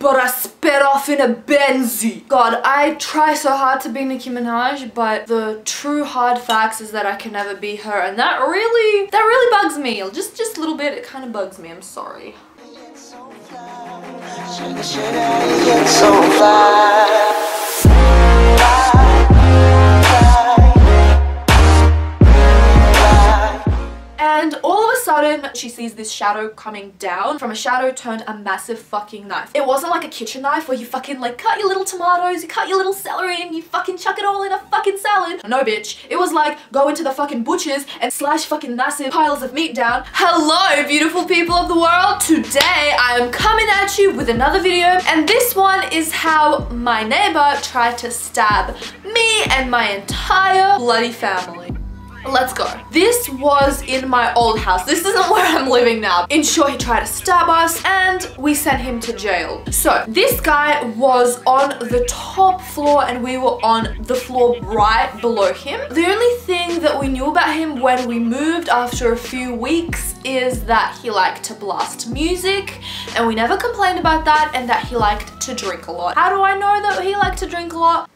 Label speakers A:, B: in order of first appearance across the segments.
A: but I sped off in a Benzie. God, I try so hard to be Nicki Minaj, but the true hard facts is that I can never be her, and that really bugs me. Just a little bit, it kind of bugs me, I'm sorry. And all of a sudden, she sees this shadow coming down. From a shadow turned a massive fucking knife. It wasn't like a kitchen knife where you fucking like cut your little tomatoes, you cut your little celery, and you fucking chuck it all in a fucking salad. No, bitch. It was like go into the fucking butchers and slash fucking massive piles of meat down. Hello, beautiful people of the world. Today, I am coming at you with another video, and this one is how my neighbor tried to stab me and my entire bloody family. Let's go. This was in my old house. This isn't where I'm living now. In short, he tried to stab us and we sent him to jail. So this guy was on the top floor and we were on the floor right below him. The only thing that we knew about him when we moved after a few weeks is that he liked to blast music, and we never complained about that, and that he liked to drink a lot. How do I know that he liked to drink a lot?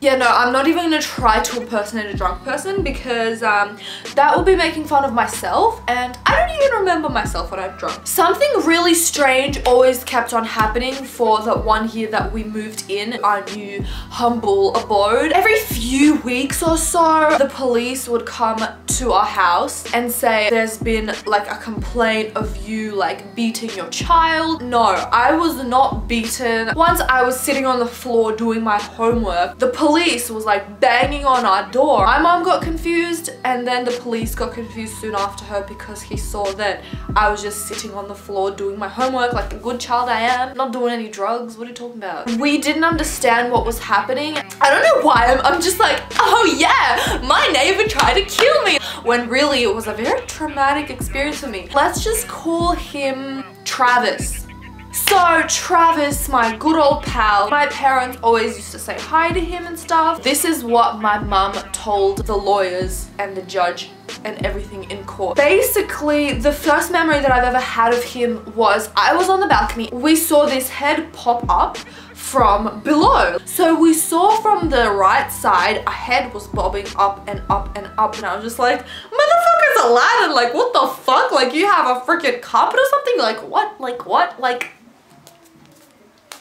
A: Yeah, no, I'm not even gonna try to impersonate a drunk person because that would be making fun of myself, and I don't even remember myself when I'm drunk. Something really strange always kept on happening for the 1 year that we moved in our new humble abode. Every few weeks or so, the police would come to our house and say there's been like a complaint of you like beating your child. No, I was not beaten. Once I was sitting on the floor doing my homework, the police was like banging on our door. My mom got confused, and then the police got confused soon after her because he saw that I was just sitting on the floor doing my homework like the good child I am. Not doing any drugs. What are you talking about? We didn't understand what was happening. I don't know why. I'm just like, oh yeah, my neighbor tried to kill me. When really it was a very traumatic experience for me. Let's just call him Travis. So Travis, my good old pal, my parents always used to say hi to him and stuff. This is what my mum told the lawyers and the judge and everything in court. Basically, the first memory that I've ever had of him was I was on the balcony. We saw this head pop up from below. So we saw from the right side, a head was bobbing up and up and up, and I was just like, motherfucker's Aladdin, like what the fuck? Like you have a freaking carpet or something? Like what? Like what? Like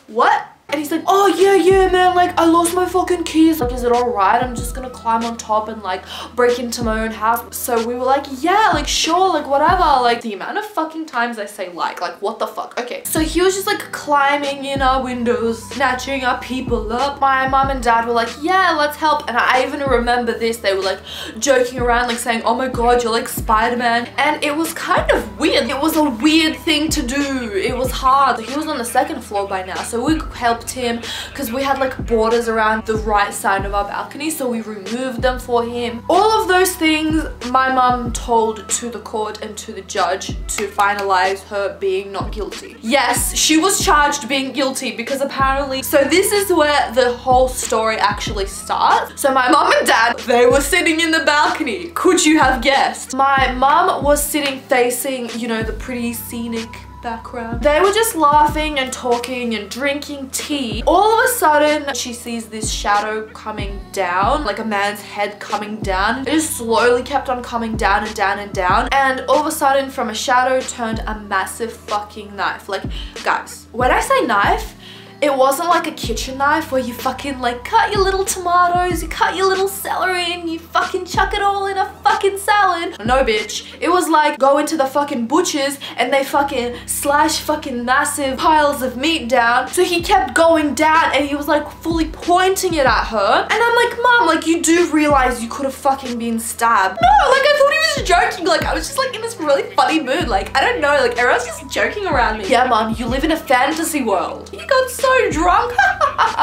A: what? And he's like, oh yeah man, like I lost my fucking keys, like is it alright? I'm just gonna climb on top and like break into my own house. So we were like, yeah, like sure, like whatever. Like the amount of fucking times I say like what the fuck. Okay, so he was just like climbing in our windows, snatching our people up. My mom and dad were like, yeah, let's help. And I even remember this, they were like joking around, like saying, oh my god, you're like Spider-Man. And it was kind of weird. It was a weird thing to do. It was hard. He was on the 2nd floor by now, so we helped him because we had like borders around the right side of our balcony, so we removed them for him. All of those things my mum told to the court and to the judge to finalize her being not guilty. Yes, she was charged being guilty because apparently, so this is where the whole story actually starts. So my mum and dad, they were sitting in the balcony. Could you have guessed? My mum was sitting facing, you know, the pretty scenic background. They were just laughing and talking and drinking tea. All of a sudden, she sees this shadow coming down, like a man's head coming down. It just slowly kept on coming down and down and down. And all of a sudden, from a shadow turned a massive fucking knife. Like, guys, when I say knife, it wasn't like a kitchen knife where you fucking like cut your little tomatoes, you cut your little celery, and you fucking chuck it all in a fucking salad. No, bitch. It was like go into the fucking butchers and they fucking slash fucking massive piles of meat down. So he kept going down and he was like fully pointing it at her. And I'm like, Mom, like you do realize you could have fucking been stabbed. No, like I thought he was joking. Like I was just like in this really funny mood. Like I don't know, like everyone's just joking around me. Yeah, Mom, you live in a fantasy world. You got so drunk.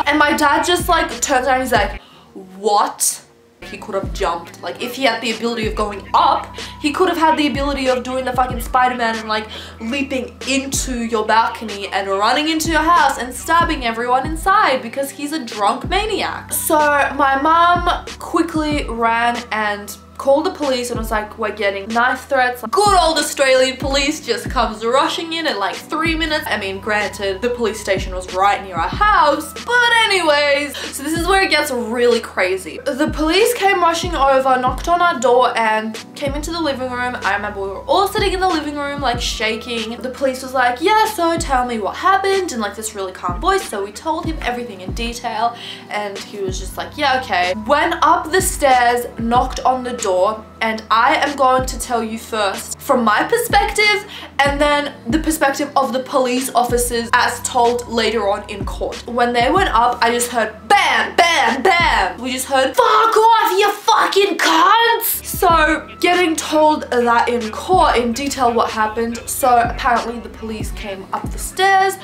A: And my dad just like turns around and he's like, what? He could have jumped. Like if he had the ability of going up, he could have had the ability of doing the fucking Spider-Man and like leaping into your balcony and running into your house and stabbing everyone inside because he's a drunk maniac. So my mom quickly ran and called the police and was like, we're getting knife threats. Good old Australian police just comes rushing in like 3 minutes. I mean, granted, the police station was right near our house, but anyways, so this is where it gets really crazy. The police came rushing over, knocked on our door and came into the living room. I remember we were all sitting in the living room like shaking. The police was like, yeah, so tell me what happened, in like this really calm voice. So we told him everything in detail and he was just like, yeah, okay. Went up the stairs, knocked on the door, and I am going to tell you first from my perspective and then the perspective of the police officers as told later on in court. When they went up, I just heard bam, bam, bam. We just heard, fuck off, you fucking cunts. So getting told that in court in detail what happened. So apparently the police came up the stairs,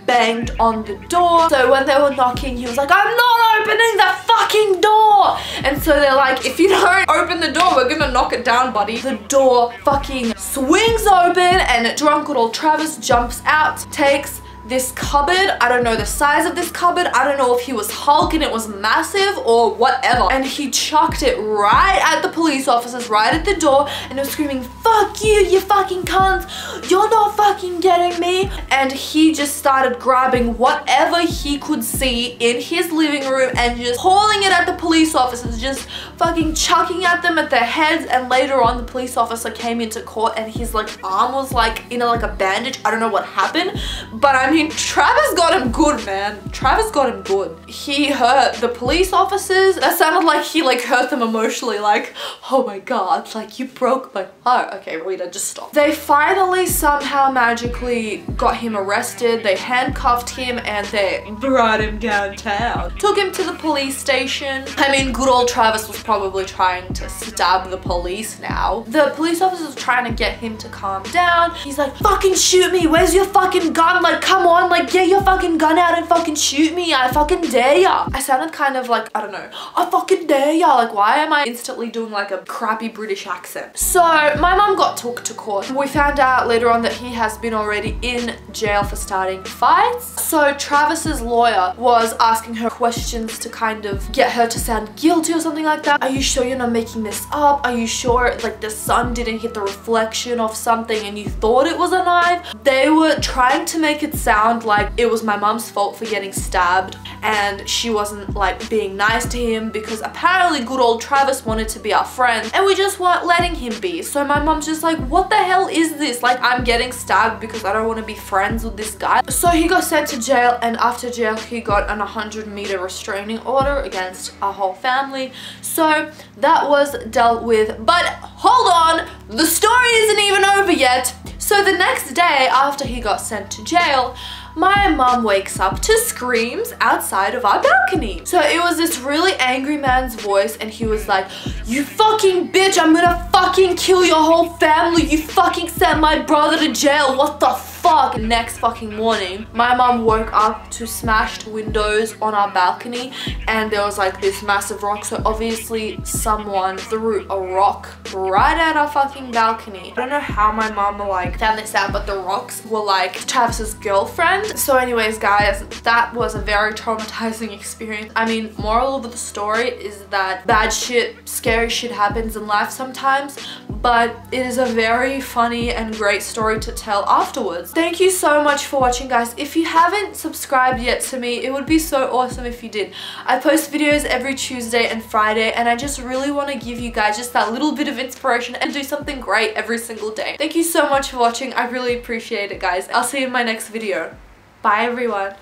A: banged on the door. So when they were knocking, he was like, I'm not opening the fucking door. And so they're like, if you don't open the door, we're gonna knock it down, buddy. The door fucking swings open and drunk little Travis jumps out, takes this cupboard. I don't know the size of this cupboard. I don't know if he was Hulk and it was massive or whatever. And he chucked it right at the police officers, right at the door, and was screaming, fuck you, you fucking cunts. You're not fucking getting me. And he just started grabbing whatever he could see in his living room and just hauling it at the police officers, just fucking chucking at them at their heads. And later on, the police officer came into court and his like arm was like in like a bandage. I don't know what happened, but I mean, Travis got him good, man. Travis got him good. He hurt the police officers. That sounded like he like hurt them emotionally, like, oh my god, like you broke my heart. Okay, Rita, just stop. They finally somehow magically got him arrested. They handcuffed him and they brought him downtown. Took him to the police station. I mean, good old Travis was probably trying to stab the police now. The police officers were trying to get him to calm down. He's like, fucking shoot me. Where's your fucking gun? Like, come on, like get your fucking gun out and fucking shoot me. I fucking dare ya. I sounded kind of like, I don't know, I fucking dare ya. Like, why am I instantly doing like a crappy British accent? So my mum got took to court. We found out later on that he has been already in jail for starting fights. So Travis's lawyer was asking her questions to kind of get her to sound guilty or something like that. Are you sure you're not making this up? Are you sure like the sun didn't hit the reflection of something and you thought it was a knife? They were trying to make it sound like it was my mom's fault for getting stabbed and she wasn't like being nice to him because apparently good old Travis wanted to be our friend and we just weren't letting him be. So my mom's just like, what the hell is this? Like, I'm getting stabbed because I don't want to be friends with this guy. So he got sent to jail, and after jail he got an 100-meter restraining order against our whole family. So that was dealt with. But hold on, the story isn't even over yet. So the next day after he got sent to jail, my mum wakes up to screams outside of our balcony. So it was this really angry man's voice and he was like, you fucking bitch, I'm gonna fucking kill your whole family. You fucking sent my brother to jail. What the fuck? Next fucking morning, my mum woke up to smashed windows on our balcony and there was like this massive rock. So obviously someone threw a rock right at our fucking balcony. I don't know how my mum like found this out, but the rocks were like Travis's girlfriend. So anyways guys, that was a very traumatizing experience. I mean, moral of the story is that bad shit, scary shit happens in life sometimes, but it is a very funny and great story to tell afterwards. Thank you so much for watching guys. If you haven't subscribed yet to me, it would be so awesome if you did. I post videos every Tuesday and Friday and I just really want to give you guys just that little bit of inspiration and do something great every single day. Thank you so much for watching. I really appreciate it guys. I'll see you in my next video. Bye everyone.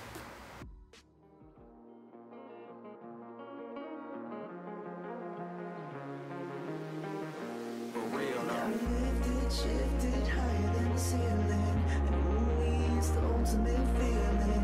B: Shifted higher than the ceiling, and who is the ultimate feeling?